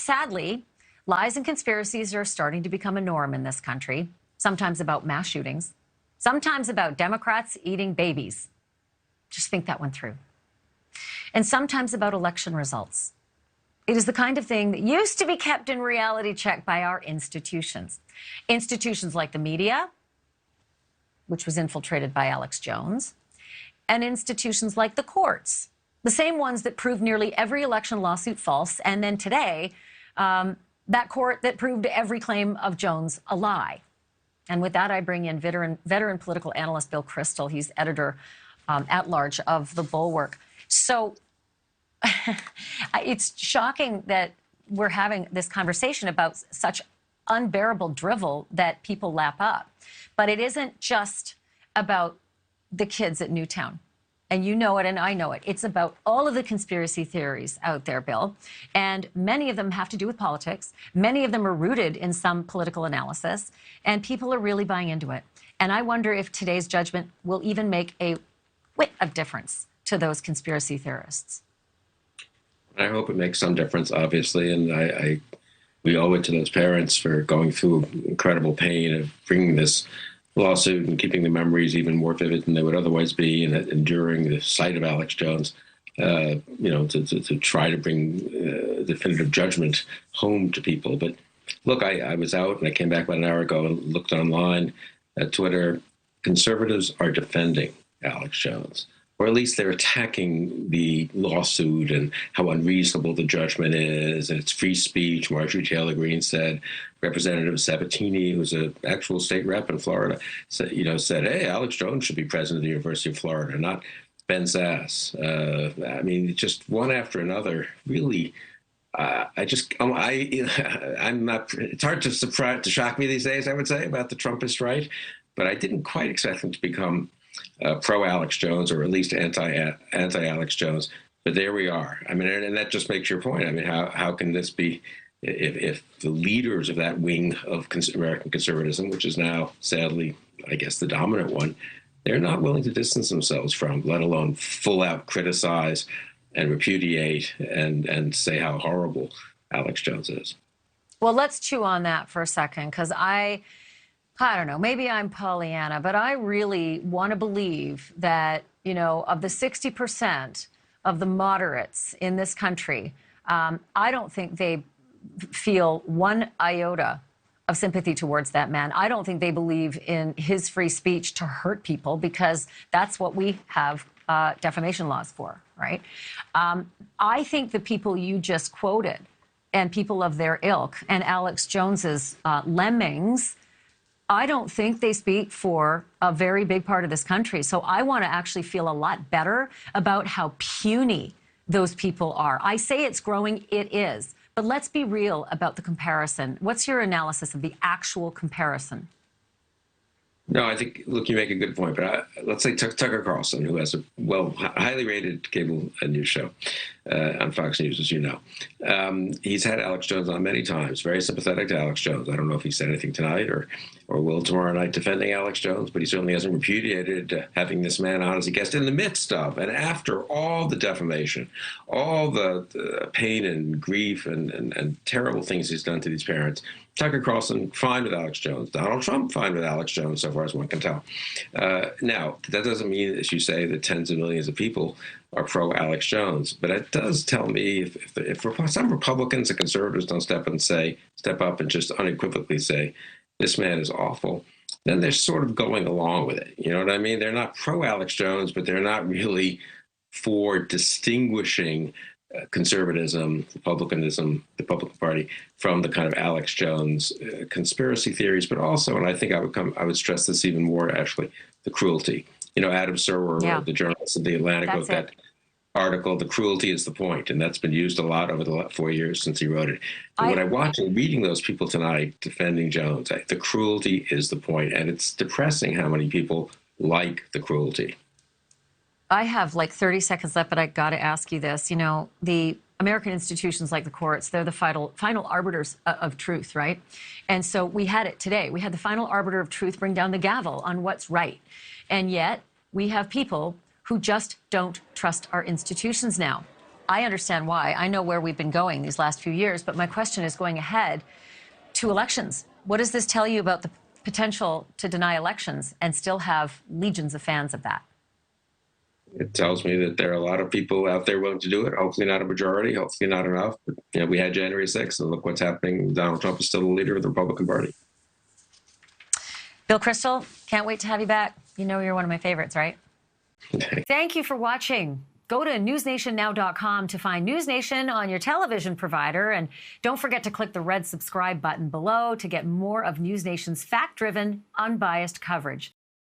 sadly, lies and conspiracies are starting to become a norm in this country, sometimes about mass shootings, sometimes about Democrats eating babies. Just think that one through. And sometimes about election results. It is the kind of thing that used to be kept in reality check by our institutions. Institutions like the media, which was infiltrated by Alex Jones, and institutions like the courts, the same ones that proved nearly every election lawsuit false, and then today, that court that proved every claim of Jones a lie. And with that, I bring in veteran political analyst Bill Kristol. He's editor at large of The Bulwark. So it's shocking that we're having this conversation about such unbearable drivel that people lap up. But it isn't just about the kids at Newtown. And you know it, and I know it. It's about all of the conspiracy theories out there, Bill. And many of them have to do with politics. Many of them are rooted in some political analysis. And people are really buying into it. And I wonder if today's judgment will even make a whit of difference to those conspiracy theorists. I hope it makes some difference, obviously. And we owe it to those parents for going through incredible pain of bringing this lawsuit and keeping the memories even more vivid than they would otherwise be, and enduring the sight of Alex Jones, to try to bring definitive judgment home to people. But look, I was out and I came back about an hour ago and looked online at Twitter. Conservatives are defending Alex Jones, or at least they're attacking the lawsuit and how unreasonable the judgment is, and it's free speech. Marjorie Taylor Greene said. Representative Sabatini, who's an actual state rep in Florida, said, hey, Alex Jones should be president of the University of Florida, not Ben Sass. I mean, just one after another, really. I'm not, it's hard to shock me these days, I would say, about the Trumpist right, but I didn't quite expect him to become pro-Alex Jones, or at least anti-Alex Jones. But there we are. I mean, and that just makes your point. I mean, how can this be if the leaders of that wing of American conservatism, which is now, sadly, I guess, the dominant one, they're not willing to distance themselves from, let alone full out criticize and repudiate and say how horrible Alex Jones is. Well, let's chew on that for a second, because I don't know, maybe I'm Pollyanna, but I really want to believe that, of the 60% of the moderates in this country, I don't think they feel one iota of sympathy towards that man. I don't think they believe in his free speech to hurt people, because that's what we have defamation laws for, right? I think the people you just quoted, and people of their ilk, and Alex Jones's lemmings, I don't think they speak for a very big part of this country. So I want to actually feel a lot better about how puny those people are. I say it's growing, it is. But let's be real about the comparison. What's your analysis of the actual comparison? No, I think, look, you make a good point, but let's say Tucker Carlson, who has a highly rated cable news show on Fox News, as you know. He's had Alex Jones on many times, very sympathetic to Alex Jones. I don't know if he said anything tonight or will tomorrow night defending Alex Jones, but he certainly hasn't repudiated having this man on as a guest in the midst of and after all the defamation, all the pain and grief and terrible things he's done to these parents. Tucker Carlson, fine with Alex Jones. Donald Trump, fine with Alex Jones, so far as one can tell. Now, that doesn't mean, as you say, that tens of millions of people are pro-Alex Jones. But it does tell me if some Republicans and conservatives don't step up and just unequivocally say, this man is awful, then they're sort of going along with it. You know what I mean? They're not pro-Alex Jones, but they're not really for distinguishing conservatism, republicanism, the Republican Party, from the kind of Alex Jones conspiracy theories, but also, and I think I would stress this even more, Ashleigh, the cruelty. Adam Serwer, the journalist of The Atlantic, wrote that article, "The Cruelty is the Point," and that's been used a lot over the last 4 years since he wrote it. And when I watch and reading those people tonight defending Jones, the cruelty is the point, and it's depressing how many people like the cruelty. I have like 30 seconds left, but I got to ask you this. The American institutions like the courts, they're the final arbiters of truth, right? And so we had it today. We had the final arbiter of truth bring down the gavel on what's right. And yet we have people who just don't trust our institutions now. I understand why. I know where we've been going these last few years, but my question is going ahead to elections. What does this tell you about the potential to deny elections and still have legions of fans of that? It tells me that there are a lot of people out there willing to do it. Hopefully not a majority, hopefully not enough. But, we had January 6th, and look what's happening. Donald Trump is still the leader of the Republican Party. Bill Kristol, can't wait to have you back. You know you're one of my favorites, right? Thank you for watching. Go to newsnationnow.com to find NewsNation on your television provider. And don't forget to click the red subscribe button below to get more of NewsNation's fact-driven, unbiased coverage.